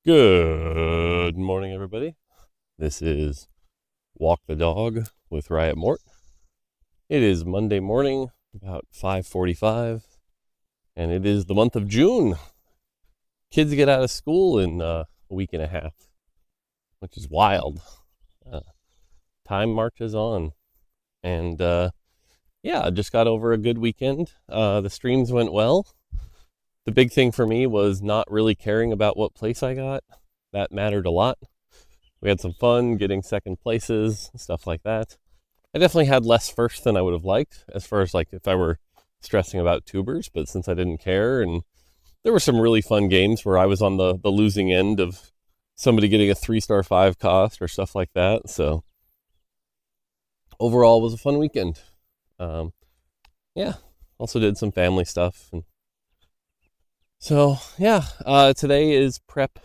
Good morning, everybody. This is Walk the Dog with Riot Mort. It is Monday morning, about 5:45, and it is the month of June. Kids get out of school in a week and a half, which is wild. Time marches on, and I just got over a good weekend. The streams went well. The big thing for me was not really caring about what place I got. That mattered a lot. We had some fun getting second places, stuff like that. I definitely had less first than I would have liked, as far as like if I were stressing about tubers, but since I didn't care, and there were some really fun games where I was on the losing end of somebody getting a 3-star 5 cost or stuff like that. So overall, it was a fun weekend. Also did some family stuff. And so, today is prep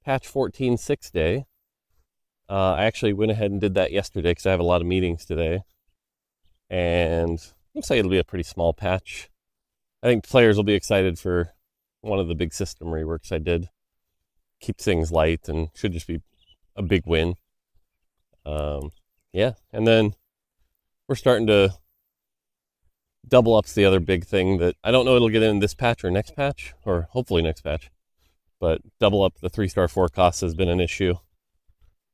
patch 14.6 day. I actually went ahead and did that yesterday because I have a lot of meetings today. And looks like it'll be a pretty small patch. I think players will be excited for one of the big system reworks I did. Keeps things light and should just be a big win. And then we're starting to double up's the other big thing that I don't know it'll get in this patch or next patch, or hopefully next patch. But double up the 3-star 4 cost has been an issue.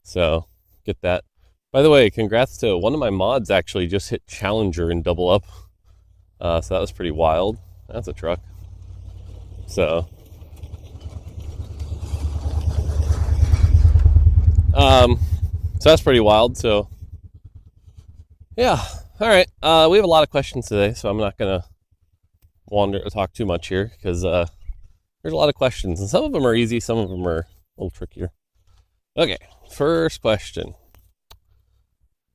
So get that. By the way, congrats to one of my mods actually just hit Challenger in double up. So that was pretty wild. That's a truck. So that's pretty wild. So yeah. All right. We have a lot of questions today, so I'm not going to talk too much here because there's a lot of questions, and some of them are easy, some of them are a little trickier. Okay, first question.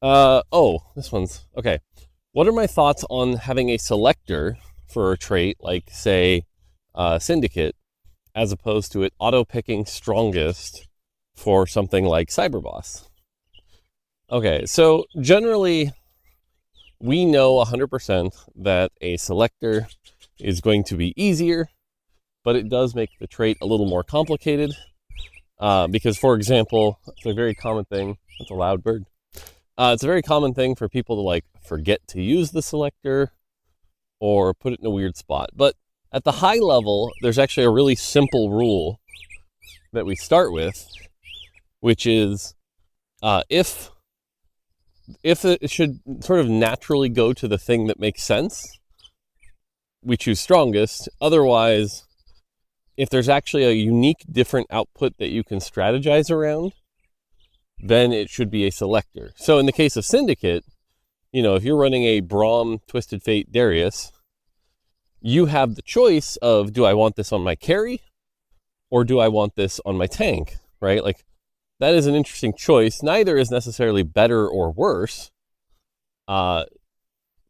This one's okay. What are my thoughts on having a selector for a trait like, say, Syndicate, as opposed to it auto-picking strongest for something like Cyberboss? Okay, so generally, we know 100% that a selector is going to be easier, but it does make the trait a little more complicated. Because, for example, it's a very common thing. That's a loud bird. It's a very common thing for people to like forget to use the selector or put it in a weird spot. But at the high level, there's actually a really simple rule that we start with, which is if it should sort of naturally go to the thing that makes sense, we choose strongest. Otherwise, if there's actually a unique different output that you can strategize around, then it should be a selector. So in the case of Syndicate, if you're running a Braum, Twisted Fate, Darius, you have the choice of, do I want this on my carry or do I want this on my tank, right? Like, that is an interesting choice. Neither is necessarily better or worse. That's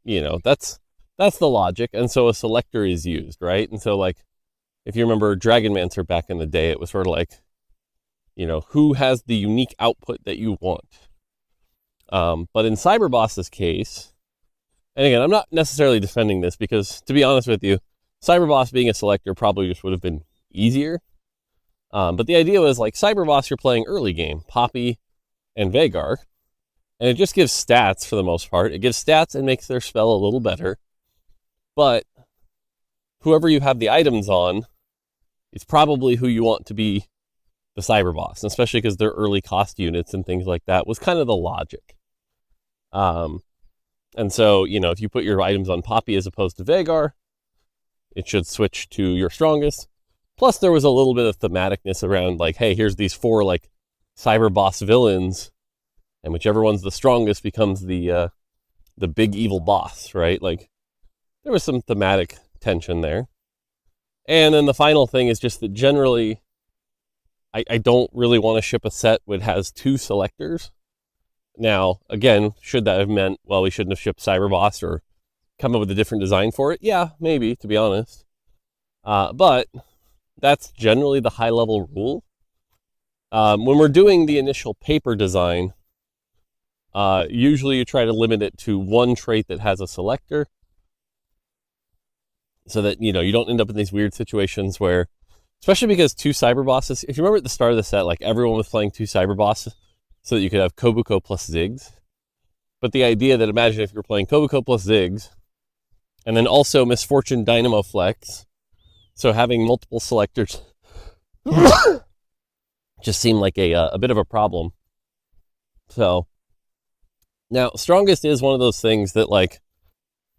the logic. And so a selector is used, right? And so, like, if you remember Dragonmancer back in the day, it was sort of like, who has the unique output that you want? But in Cyberboss's case, and again, I'm not necessarily defending this because, to be honest with you, Cyberboss being a selector probably just would have been easier. But the idea was, like, Cyberboss, you're playing early game, Poppy and Vagar, and it just gives stats for the most part. It gives stats and makes their spell a little better. But whoever you have the items on is probably who you want to be the Cyberboss, especially because they're early cost units and things like that was kind of the logic. And so, if you put your items on Poppy as opposed to Vagar, it should switch to your strongest. Plus, there was a little bit of thematicness around, like, hey, here's these 4, like, Cyberboss villains, and whichever one's the strongest becomes the big evil boss, right? Like, there was some thematic tension there. And then the final thing is just that generally, I don't really want to ship a set that has 2 selectors. Now, again, should that have meant, well, we shouldn't have shipped Cyberboss or come up with a different design for it? Yeah, maybe, to be honest. But that's generally the high-level rule. When we're doing the initial paper design, usually you try to limit it to one trait that has a selector, so that you don't end up in these weird situations where especially because two cyber bosses. If you remember at the start of the set, like everyone was playing two cyber bosses so that you could have Kobuko plus Ziggs. But the idea that imagine if you're playing Kobuko plus Ziggs and then also Misfortune Dynamo Flex, so having multiple selectors just seemed like a bit of a problem. So now strongest is one of those things that, like,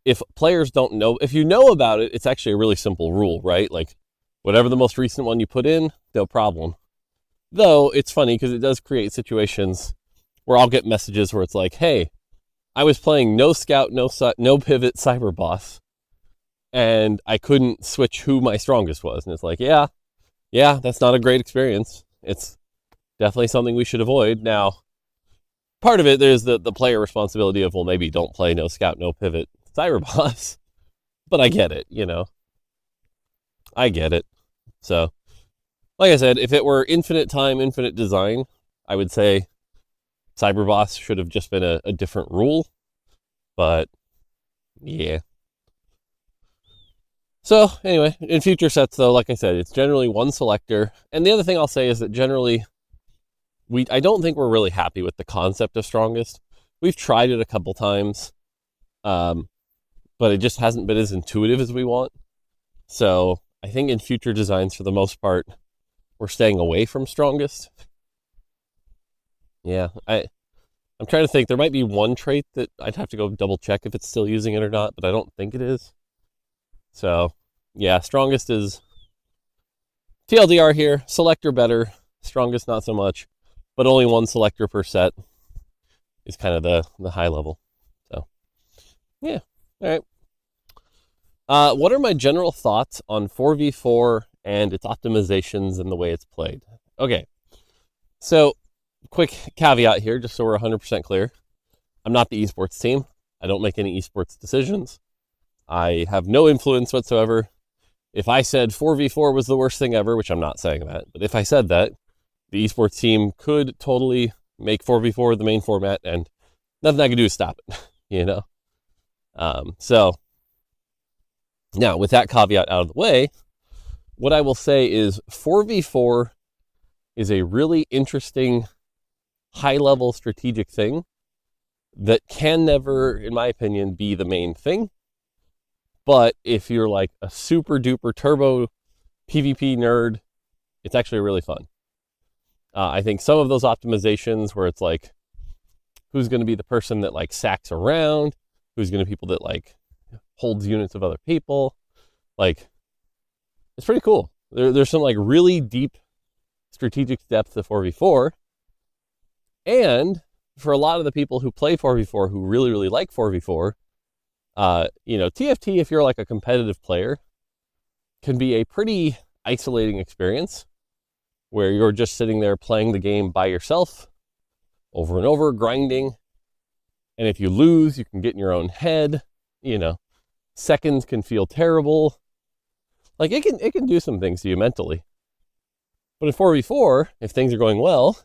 if players don't know, if you know about it, it's actually a really simple rule, right? Like, whatever the most recent one you put in, no problem. Though it's funny because it does create situations where I'll get messages where it's like, hey, I was playing no scout, no pivot cyber boss, and I couldn't switch who my strongest was. And it's like, yeah, that's not a great experience. It's definitely something we should avoid. Now, part of it, there's the player responsibility of, well, maybe don't play no scout, no pivot cyber boss. But I get it, I get it. So, like I said, if it were infinite time, infinite design, I would say cyber boss should have just been a different rule. But, yeah. So, anyway, in future sets, though, like I said, it's generally one selector. And the other thing I'll say is that generally, I don't think we're really happy with the concept of strongest. We've tried it a couple times, but it just hasn't been as intuitive as we want. So I think in future designs, for the most part, we're staying away from strongest. Yeah, I'm trying to think. There might be one trait that I'd have to go double check if it's still using it or not, but I don't think it is. So, yeah, strongest is TLDR here. Selector better, strongest not so much, but only one selector per set is kind of the high level. So, yeah, all right. What are my general thoughts on 4v4 and its optimizations and the way it's played? Okay, so quick caveat here, just so we're 100% clear. I'm not the esports team. I don't make any esports decisions. I have no influence whatsoever. If I said 4v4 was the worst thing ever, which I'm not saying that, but if I said that, the esports team could totally make 4v4 the main format, and nothing I can do is stop it, So, now, with that caveat out of the way, what I will say is 4v4 is a really interesting, high-level strategic thing that can never, in my opinion, be the main thing. But if you're like a super-duper turbo PvP nerd, it's actually really fun. I think some of those optimizations where it's like, who's going to be the person that like sacks around, who's going to be people that like holds units of other people, like, it's pretty cool. There's some like really deep strategic depth to 4v4, and for a lot of the people who play 4v4 who really, really like 4v4, TFT, if you're like a competitive player, can be a pretty isolating experience where you're just sitting there playing the game by yourself over and over, grinding. And if you lose, you can get in your own head, seconds can feel terrible. Like it can do some things to you mentally. But in 4v4, if things are going well,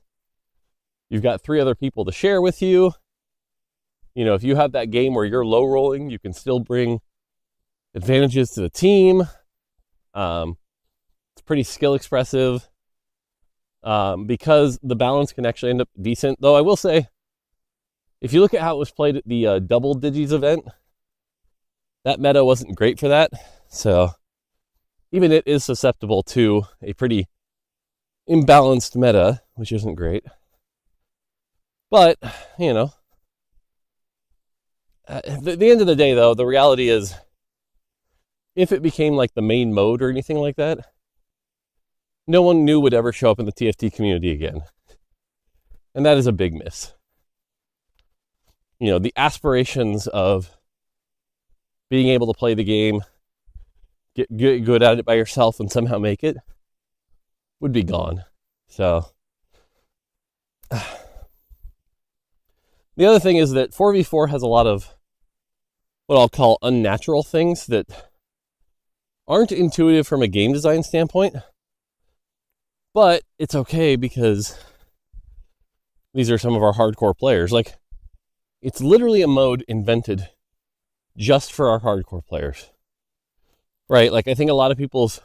you've got 3 other people to share with you. If you have that game where you're low rolling, you can still bring advantages to the team. It's pretty skill expressive, because the balance can actually end up decent. Though I will say, if you look at how it was played at the Double Digis event, that meta wasn't great for that. So even it is susceptible to a pretty imbalanced meta, which isn't great. But, at the end of the day, though, the reality is, if it became like the main mode or anything like that, no one new would ever show up in the TFT community again. And that is a big miss. The aspirations of being able to play the game, get good at it by yourself and somehow make it, would be gone. So, the other thing is that 4v4 has a lot of what I'll call unnatural things that aren't intuitive from a game design standpoint, but it's okay because these are some of our hardcore players. Like, it's literally a mode invented just for our hardcore players, right? Like, I think a lot of people's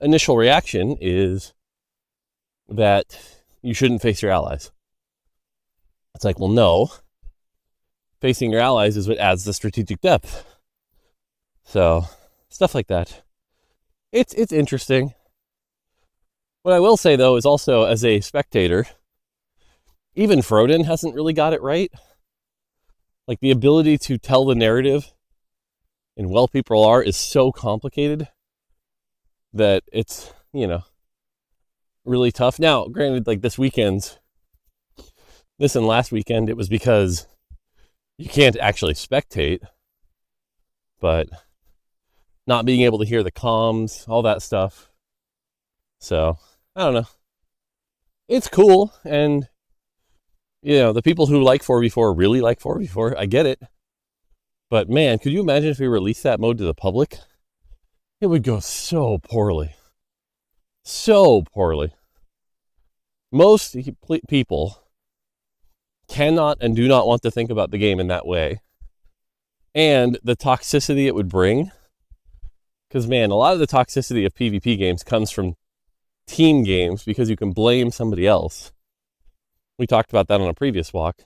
initial reaction is that you shouldn't face your allies. It's like, well, no. Facing your allies is what adds the strategic depth. So, stuff like that. It's interesting. What I will say, though, is also as a spectator, even Froden hasn't really got it right. Like, the ability to tell the narrative in Well People Are is so complicated that it's, really tough. Now, granted, like this and last weekend, it was because you can't actually spectate, but not being able to hear the comms, all that stuff. So, I don't know. It's cool, and, the people who like 4v4 really like 4v4. I get it. But, man, could you imagine if we released that mode to the public? It would go so poorly. So poorly. Most people cannot and do not want to think about the game in that way. And the toxicity it would bring. Because, man, a lot of the toxicity of PvP games comes from team games because you can blame somebody else. We talked about that on a previous walk.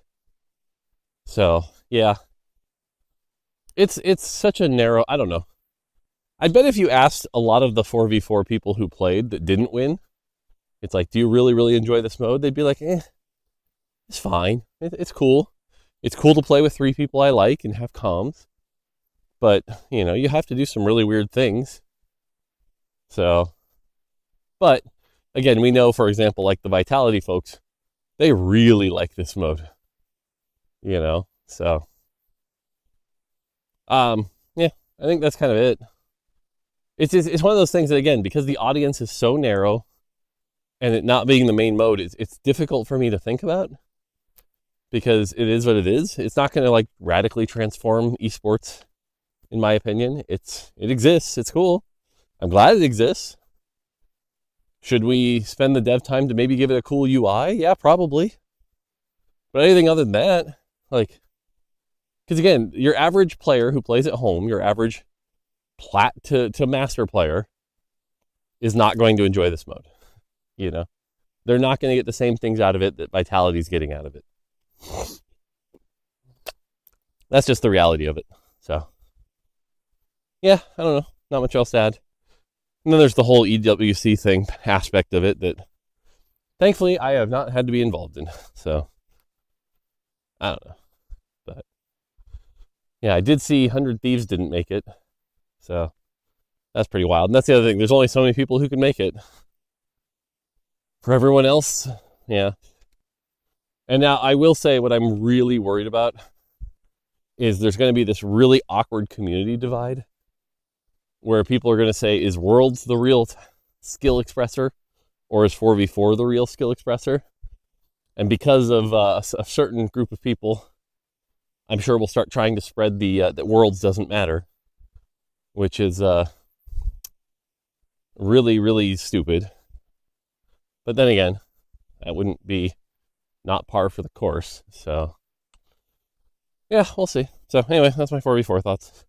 So, yeah. It's such a narrow, I don't know. I bet if you asked a lot of the 4v4 people who played that didn't win, it's like, do you really, really enjoy this mode? They'd be like, it's fine. It's cool. It's cool to play with 3 people I like and have comms. But, you have to do some really weird things. So, but, again, we know, for example, like the Vitality folks, they really like this mode. So, yeah, I think that's kind of it. It's one of those things that, again, because the audience is so narrow and it not being the main mode, it's difficult for me to think about because it is what it is. It's not going to like radically transform esports, in my opinion. It exists. It's cool. I'm glad it exists. Should we spend the dev time to maybe give it a cool UI? Yeah, probably. But anything other than that, like, because again, your average player who plays at home, your average plat to master player is not going to enjoy this mode. They're not going to get the same things out of it that Vitality's getting out of it. That's just the reality of it. So, yeah, I don't know. Not much else to add. And then there's the whole EWC thing aspect of it that thankfully I have not had to be involved in. So, I don't know. But, yeah, I did see 100 Thieves didn't make it. So, that's pretty wild. And that's the other thing. There's only so many people who can make it. For everyone else, yeah. And now I will say what I'm really worried about is there's going to be this really awkward community divide where people are going to say, is Worlds the real skill expressor or is 4v4 the real skill expressor? And because of a certain group of people, I'm sure we'll start trying to spread that Worlds doesn't matter, which is really, really stupid. But then again, that wouldn't be not par for the course. So, yeah, we'll see. So anyway, that's my 4v4 thoughts.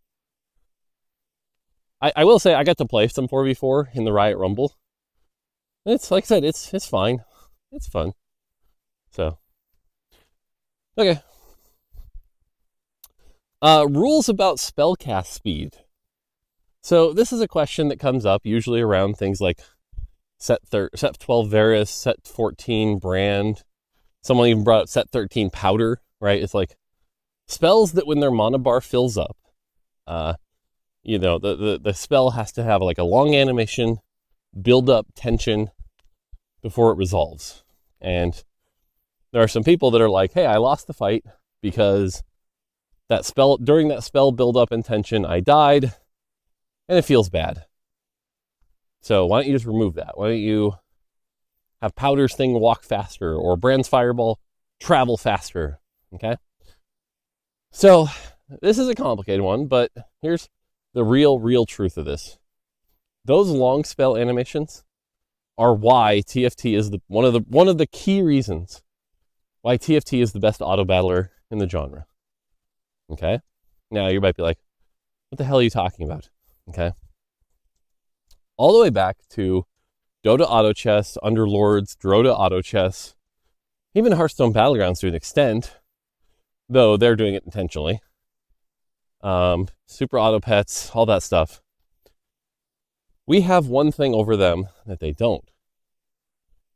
I will say I got to play some 4v4 in the Riot Rumble. It's, like I said, it's fine. It's fun. So, okay. Rules about spellcast speed. So this is a question that comes up usually around things like set 12 Varus, set 14 Brand. Someone even brought up set 13 Powder, right? It's like spells that when their mana bar fills up, the spell has to have like a long animation, build up tension before it resolves. And there are some people that are like, hey, I lost the fight because during that spell build up and tension, I died and it feels bad. So why don't you just remove that? Why don't you have Powder's thing walk faster or Brand's Fireball travel faster? Okay. So this is a complicated one, but here's the real truth of this. Those long spell animations are why TFT is one of the key reasons why TFT is the best auto battler in the genre. Okay? Now you might be like, what the hell are you talking about? Okay? all the way back to Dota Auto Chess, Underlords, Dota Auto Chess, even Hearthstone Battlegrounds to an extent, though they're doing it intentionally. Super Auto Pets, all that stuff. We have one thing over them that they don't.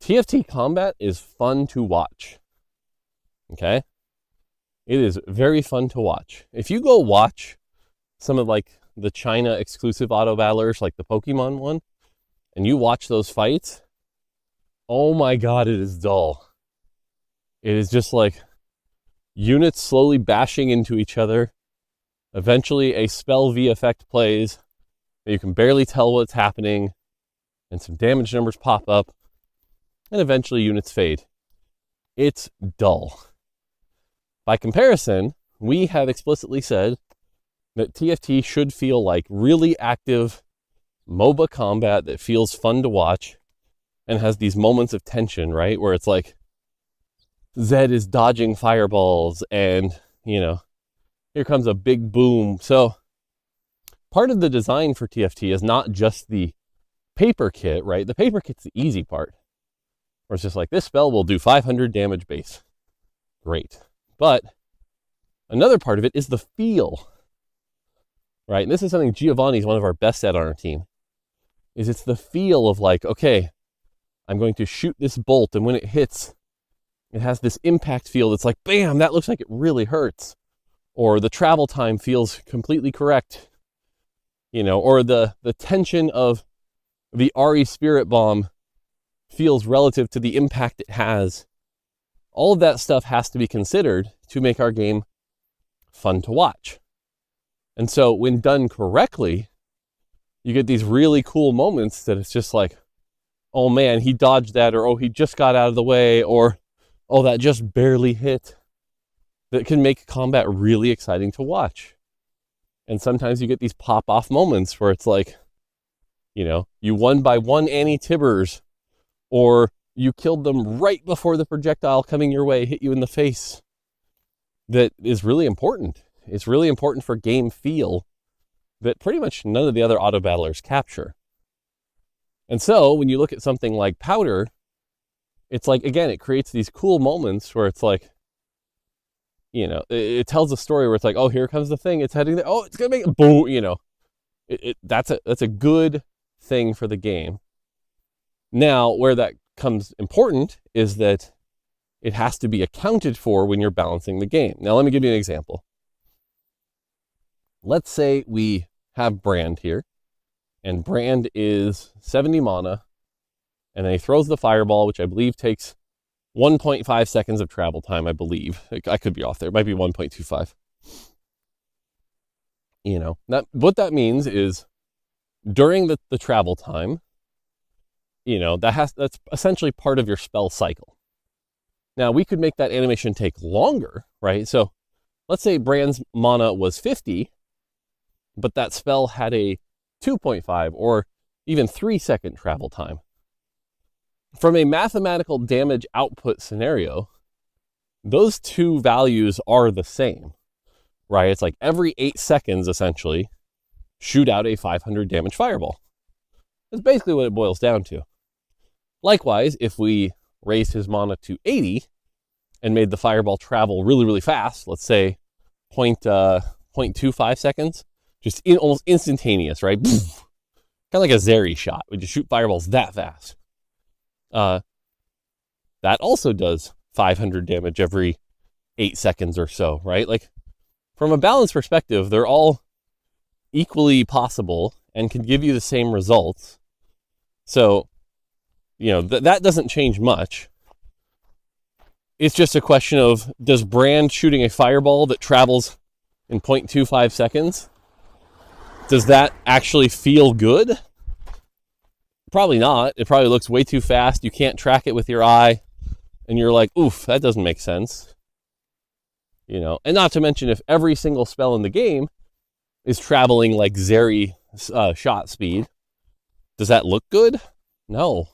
TFT combat is fun to watch. Okay? It is very fun to watch. If you go watch some of like the China exclusive auto battlers, like the Pokemon one, and you watch those fights, oh my God, it is dull. It is just like units slowly bashing into each other. Eventually a spell V effect plays. You can barely tell what's happening, and some damage numbers pop up, and eventually units fade. It's dull. By comparison, we have explicitly said that TFT should feel like really active MOBA combat that feels fun to watch and has these moments of tension, right? Where it's like Zed is dodging fireballs and, here comes a big boom. So part of the design for TFT is not just the paper kit, right? The paper kit's the easy part. Where it's just like, this spell will do 500 damage base. Great. But another part of it is the feel, right? And this is something Giovanni's one of our best at on our team, is it's the feel of like, okay, I'm going to shoot this bolt, and when it hits, it has this impact feel that's like, bam, that looks like it really hurts. Or the travel time feels completely correct. Or the tension of the Ari Spirit Bomb feels relative to the impact it has. All of that stuff has to be considered to make our game fun to watch. And so when done correctly, you get these really cool moments that it's just like, oh man, he dodged that, or oh, he just got out of the way, or oh, that just barely hit. That can make combat really exciting to watch. And sometimes you get these pop-off moments where it's like, you won by one anti-tibbers, or you killed them right before the projectile coming your way hit you in the face. That is really important. It's really important for game feel that pretty much none of the other auto battlers capture. And so when you look at something like Powder, it's like, again, it creates these cool moments where it's like, it tells a story where it's like, oh, here comes the thing, it's heading there, oh, it's gonna make a boom, that's a good thing for the game. Now, where that comes important is that it has to be accounted for when you're balancing the game. Now, let me give you an example. Let's say we have Brand here, and Brand is 70 mana, and then he throws the fireball, which I believe takes 1.5 seconds of travel time, I believe. I could be off there. It might be 1.25. What that means is during the travel time, that's essentially part of your spell cycle. Now, we could make that animation take longer, right? So let's say Brand's mana was 50, but that spell had a 2.5 or even 3-second travel time. From a mathematical damage output scenario, those two values are the same, right? It's like every 8 seconds, essentially, shoot out a 500 damage fireball. That's basically what it boils down to. Likewise, if we raised his mana to 80 and made the fireball travel really, really fast, let's say 0.25 seconds, just almost instantaneous, right? Kind of like a Zeri shot. We just shoot fireballs that fast. That also does 500 damage every 8 seconds or so, right? Like, from a balance perspective, they're all equally possible and can give you the same results. So, that doesn't change much. It's just a question of, does Brand shooting a fireball that travels in 0.25 seconds, does that actually feel good? Probably not. It probably looks way too fast. You can't track it with your eye. And you're like, oof, that doesn't make sense. And not to mention, if every single spell in the game is traveling like Zeri shot speed, does that look good? No,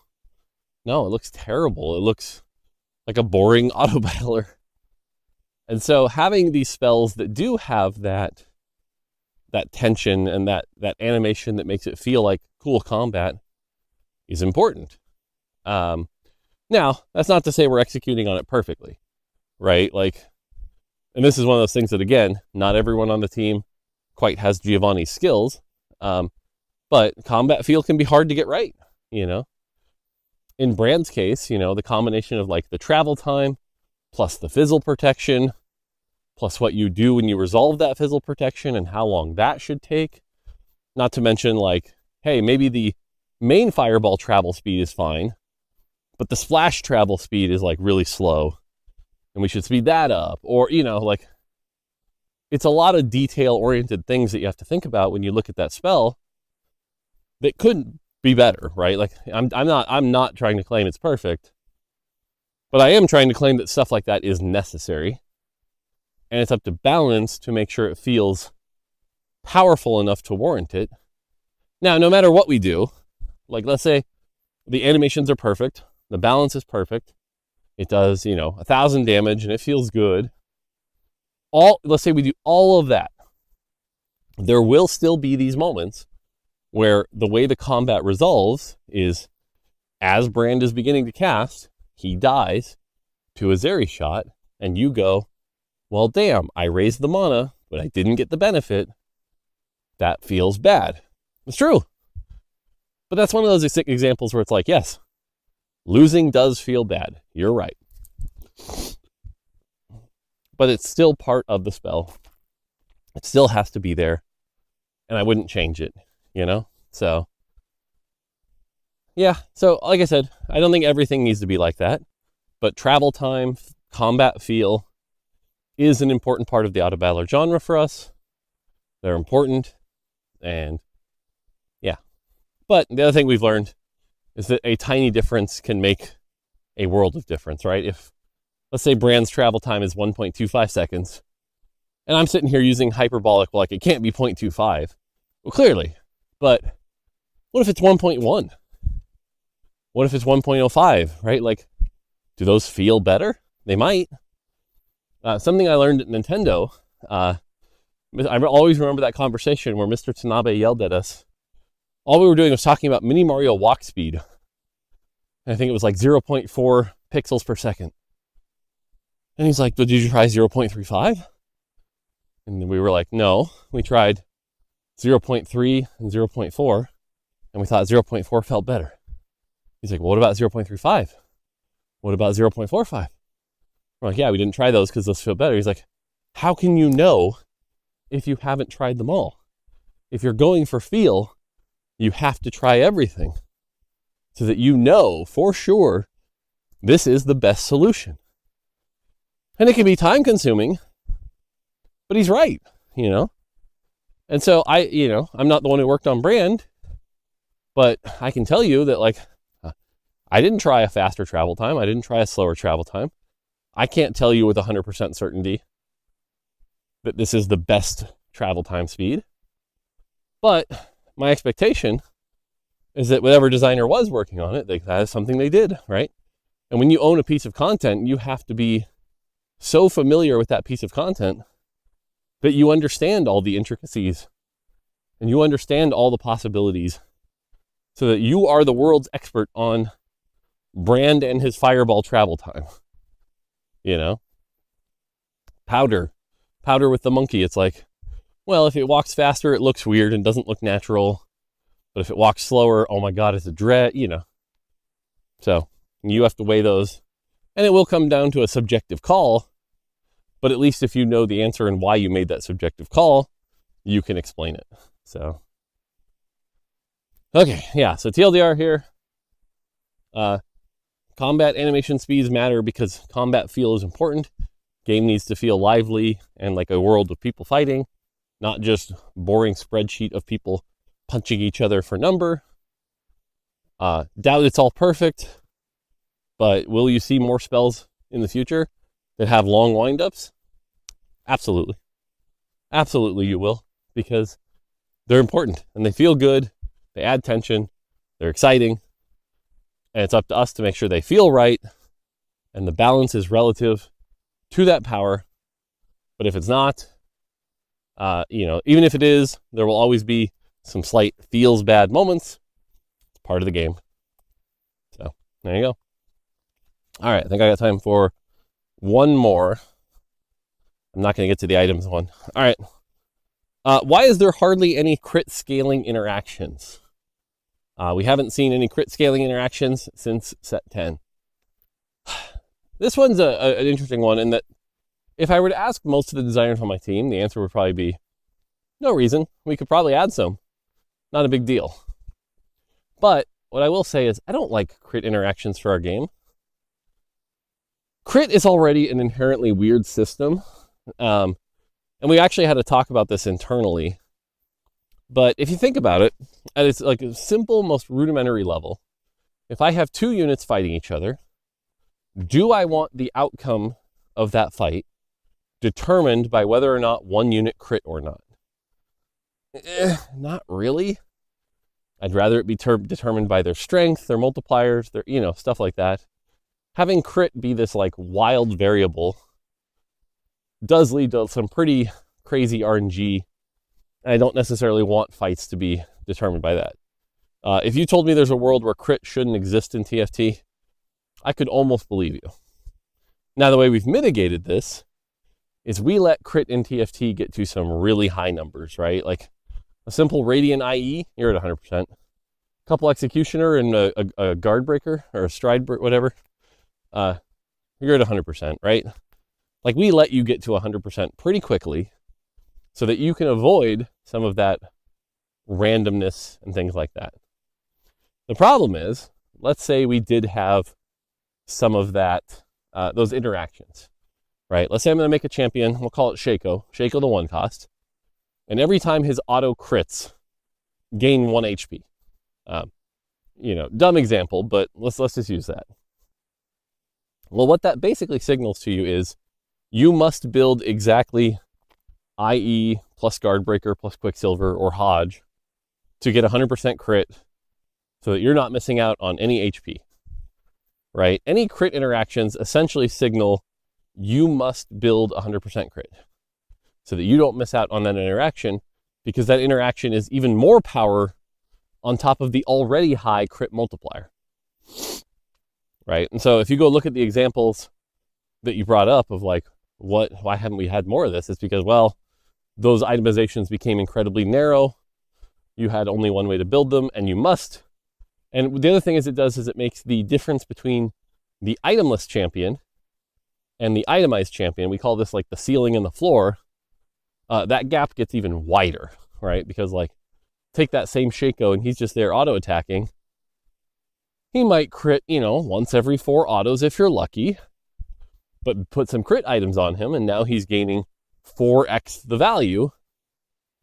it looks terrible. It looks like a boring auto battler. And so having these spells that do have that tension and that animation that makes it feel like cool combat is important. Now, that's not to say we're executing on it perfectly, right? Like, and this is one of those things that, again, not everyone on the team quite has Giovanni's skills, but combat feel can be hard to get right, you know? In Brand's case, you know, the combination of like the travel time plus the fizzle protection plus what you do when you resolve that fizzle protection and how long that should take, not to mention like, hey, maybe the main fireball travel speed is fine, but the splash travel speed is like really slow and we should speed that up. Or, you know, like it's a lot of detail oriented things that you have to think about when you look at that spell that could be better, right? Like I'm not trying to claim it's perfect, but I am trying to claim that stuff like that is necessary. And it's up to balance to make sure it feels powerful enough to warrant it. Now, no matter what we do, like let's say the animations are perfect, the balance is perfect, it does, you know, 1,000 damage and it feels good. Let's say we do all of that. There will still be these moments where the way the combat resolves is as Brand is beginning to cast, he dies to a Zeri shot, and you go, well, damn, I raised the mana, but I didn't get the benefit. That feels bad. It's true. But that's one of those examples where it's like, yes, losing does feel bad. You're right. But it's still part of the spell. It still has to be there. And I wouldn't change it, you know? So, yeah. So, like I said, I don't think everything needs to be like that. But travel time, combat feel is an important part of the auto battler genre for us. They're important. And, yeah. But the other thing we've learned is that a tiny difference can make a world of difference, right? If, let's say Brand's travel time is 1.25 seconds, and I'm sitting here using hyperbolic, well, like it can't be 0.25. Well, clearly. But what if it's 1.1? What if it's 1.05, right? Like, do those feel better? They might. Something I learned at Nintendo, I always remember that conversation where Mr. Tanabe yelled at us. All we were doing was talking about Mini Mario walk speed. And I think it was like 0.4 pixels per second. And he's like, but did you try 0.35? And we were like, no, we tried 0.3 and 0.4, and we thought 0.4 felt better. He's like, well, what about 0.35? What about 0.45? We're like, yeah, we didn't try those because those feel better. He's like, how can you know if you haven't tried them all? If you're going for feel, you have to try everything so that you know for sure this is the best solution. And it can be time consuming, but he's right, you know? And so I'm not the one who worked on Brand, but I can tell you that like, I didn't try a faster travel time. I didn't try a slower travel time. I can't tell you with 100% certainty that this is the best travel time speed. But my expectation is that whatever designer was working on it, that is something they did, right? And when you own a piece of content, you have to be so familiar with that piece of content that you understand all the intricacies and you understand all the possibilities so that you are the world's expert on Brand and his fireball travel time. You know? Powder with the monkey. It's like, well, if it walks faster, it looks weird and doesn't look natural. But if it walks slower, oh my God, it's a dread, you know. So you have to weigh those. And it will come down to a subjective call. But at least if you know the answer and why you made that subjective call, you can explain it. So, okay, yeah. So TLDR here. Combat animation speeds matter because combat feel is important. Game needs to feel lively and like a world of people fighting, not just boring spreadsheet of people punching each other for number. Doubt it's all perfect, but will you see more spells in the future that have long windups? Absolutely. Absolutely you will, because they're important and they feel good. They add tension. They're exciting. And it's up to us to make sure they feel right and the balance is relative to that power. But if it's not, even if it is, there will always be some slight feels bad moments. part of the game. So there you go. All right, I think I got time for one more. I'm not going to get to the items one. All right. Why is there hardly any crit scaling interactions? We haven't seen any crit scaling interactions since set 10. This one's an interesting one in that if I were to ask most of the designers on my team, the answer would probably be no reason. We could probably add some. Not a big deal. But what I will say is I don't like crit interactions for our game. Crit is already an inherently weird system. And we actually had to talk about this internally. But if you think about it, at its like a simple, most rudimentary level, if I have two units fighting each other, do I want the outcome of that fight determined by whether or not one unit crit or not? Not really. I'd rather it be determined by their strength, their multipliers, their, stuff like that. Having crit be this like wild variable does lead to some pretty crazy RNG. And I don't necessarily want fights to be determined by that. If you told me there's a world where crit shouldn't exist in TFT, I could almost believe you. Now, the way we've mitigated this is we let crit in TFT get to some really high numbers, right? Like a simple Radiant IE, you're at 100%. A couple Executioner and a Guard Breaker or a Stride, whatever, you're at 100%, right? Like we let you get to 100% pretty quickly so that you can avoid some of that randomness and things like that. The problem is, let's say we did have some of that, those interactions, right? Let's say I'm going to make a champion. We'll call it Shaco the 1 cost. And every time his auto crits, gain 1 HP. Dumb example, but let's just use that. Well, what that basically signals to you is you must build exactly IE plus Guard Breaker plus Quicksilver or Hodge to get 100% crit so that you're not missing out on any HP, right? Any crit interactions essentially signal you must build 100% crit so that you don't miss out on that interaction, because that interaction is even more power on top of the already high crit multiplier, right? And so if you go look at the examples that you brought up of like, why haven't we had more of this? It's because, well, those itemizations became incredibly narrow. You had only one way to build them, and you must. And the other thing is it makes the difference between the itemless champion and the itemized champion, we call this like the ceiling and the floor, that gap gets even wider, right? Because like, take that same Shaco and he's just there auto-attacking. He might crit, once every 4 autos if you're lucky, but put some crit items on him, and now he's gaining 4x the value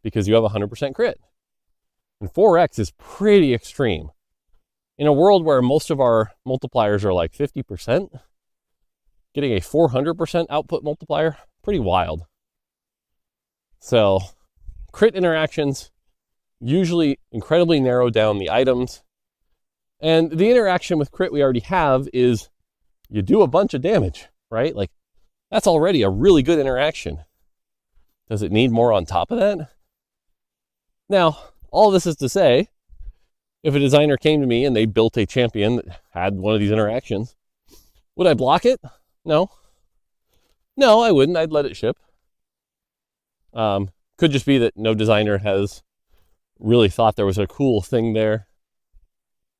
because you have 100% crit. And 4x is pretty extreme. In a world where most of our multipliers are like 50%, getting a 400% output multiplier, pretty wild. So crit interactions usually incredibly narrow down the items. And the interaction with crit we already have is you do a bunch of damage, right? Like that's already a really good interaction. Does it need more on top of that? Now, all this is to say, if a designer came to me and they built a champion that had one of these interactions, would I block it? No, I wouldn't. I'd let it ship. Could just be that no designer has really thought there was a cool thing there.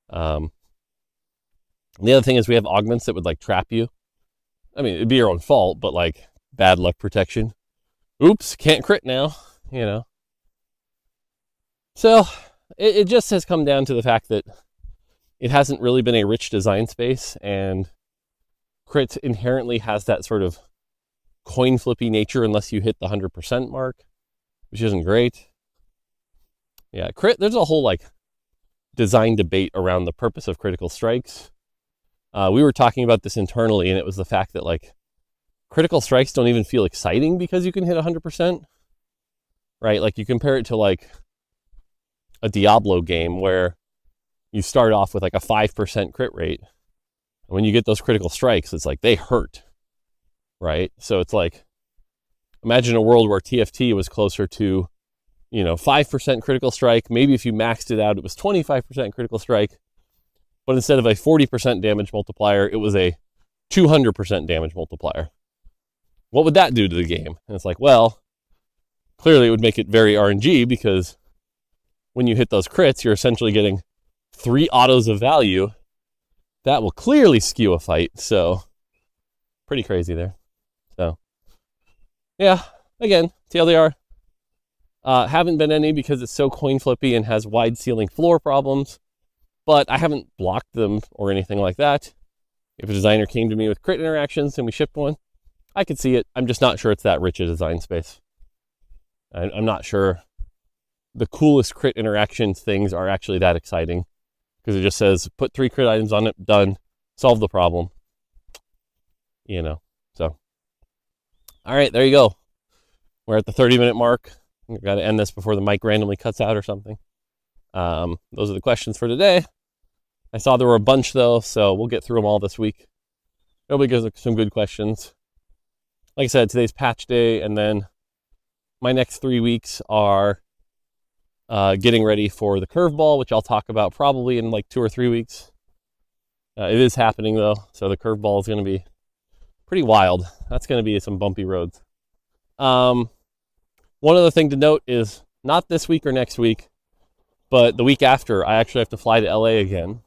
The other thing is we have augments that would like trap you. I mean, it'd be your own fault, but like bad luck protection. Oops, can't crit now, So it just has come down to the fact that it hasn't really been a rich design space, and crit inherently has that sort of coin flippy nature unless you hit the 100% mark, which isn't great. Yeah, crit, there's a whole like design debate around the purpose of critical strikes. We were talking about this internally, and it was the fact that like critical strikes don't even feel exciting because you can hit 100%, right? Like you compare it to like a Diablo game where you start off with like a 5% crit rate. And when you get those critical strikes, it's like they hurt, right? So it's like, imagine a world where TFT was closer to, 5% critical strike. Maybe if you maxed it out, it was 25% critical strike. but instead of a 40% damage multiplier, it was a 200% damage multiplier. What would that do to the game? And it's like, well, clearly it would make it very RNG, because when you hit those crits, you're essentially getting 3 autos of value. That will clearly skew a fight. So pretty crazy there. So yeah, again, TLDR. Haven't been any because it's so coin flippy and has wide ceiling floor problems, but I haven't blocked them or anything like that. If a designer came to me with crit interactions and we shipped one, I could see it. I'm just not sure it's that rich a design space. I'm not sure the coolest crit interaction things are actually that exciting, because it just says put 3 crit items on it, done, solve the problem. You know, so. All right, there you go. We're at the 30-minute mark. We've got to end this before the mic randomly cuts out or something. Those are the questions for today. I saw there were a bunch though, so we'll get through them all this week. It'll be some good questions. Like I said, today's patch day, and then my next 3 weeks are getting ready for the curveball, which I'll talk about probably in like 2 or 3 weeks. It is happening though, so the curveball is going to be pretty wild. That's going to be some bumpy roads. One other thing to note is not this week or next week, but the week after, I actually have to fly to LA again.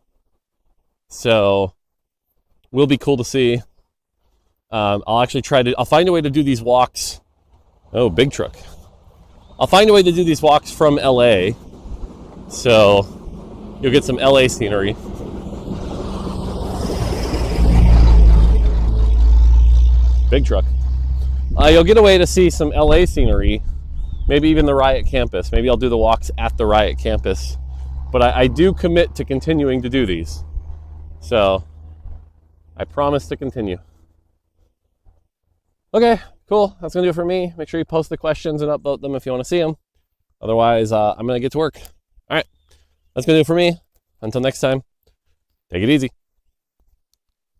So will be cool to see. I'll find a way to do these walks. Oh, big truck. I'll find a way to do these walks from LA. So you'll get some LA scenery. Big truck. You'll get a way to see some LA scenery, maybe even the Riot campus. Maybe I'll do the walks at the Riot campus. But I do commit to continuing to do these. So I promise to continue. Okay, cool. That's going to do it for me. Make sure you post the questions and upvote them if you want to see them. Otherwise, I'm going to get to work. All right, that's going to do it for me. Until next time, take it easy.